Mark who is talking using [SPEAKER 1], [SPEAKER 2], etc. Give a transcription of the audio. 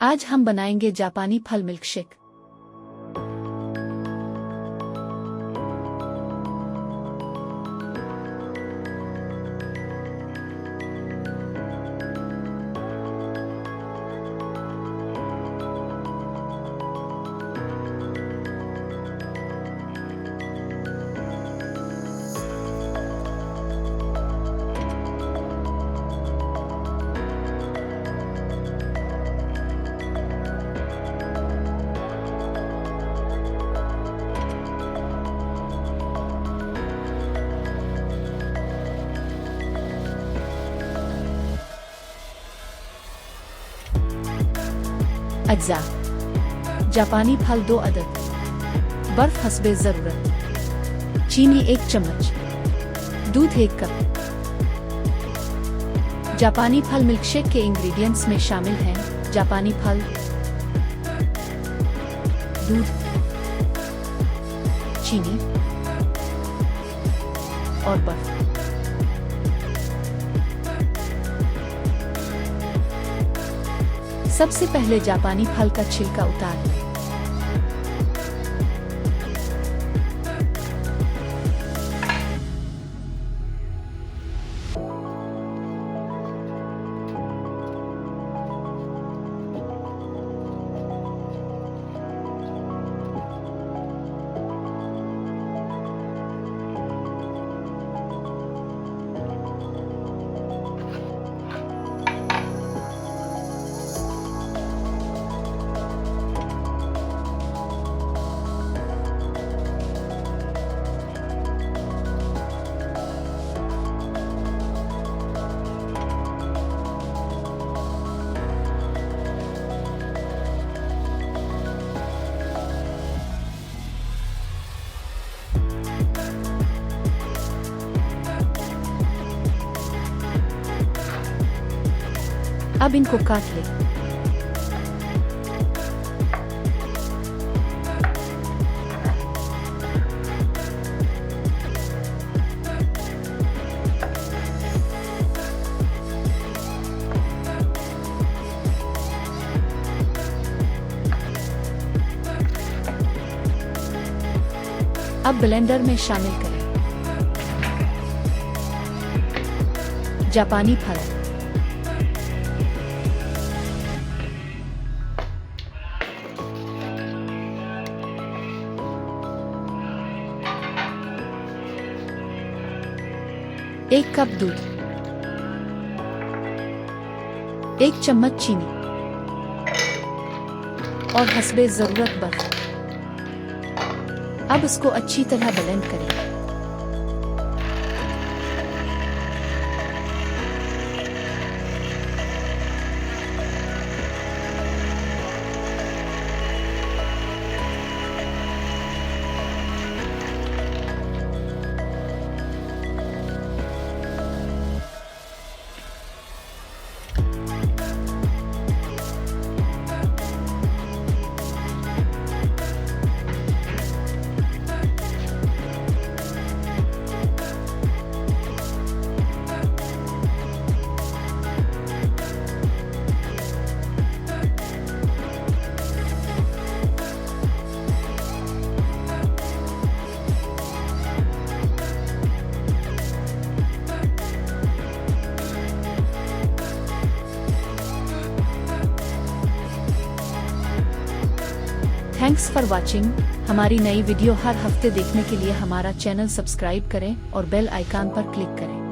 [SPEAKER 1] आज हम बनाएंगे जापानी फल मिल्कशेक। अज्जा जापानी फल 2 अदद, बर्फ हस्बे ज़रूरत, चीनी 1 चम्मच, दूध 1 कप। जापानी फल मिल्कशेक के इंग्रेडिएंट्स में शामिल हैं जापानी फल, दूध, चीनी और बर्फ। सबसे पहले जापानी फल का छिलका उतारें। अब इनको काट लें। अब ब्लेंडर में शामिल करें जापानी फल, एक कप दूध, 1 चम्मच चीनी और हस्बे ज़रूरत बर्फ। अब इसको अच्छी तरह ब्लेंड करें। Thanks for watching. हमारी नई वीडियो हर हफ्ते देखने के लिए हमारा चैनल सब्सक्राइब करें और बेल आइकन पर क्लिक करें।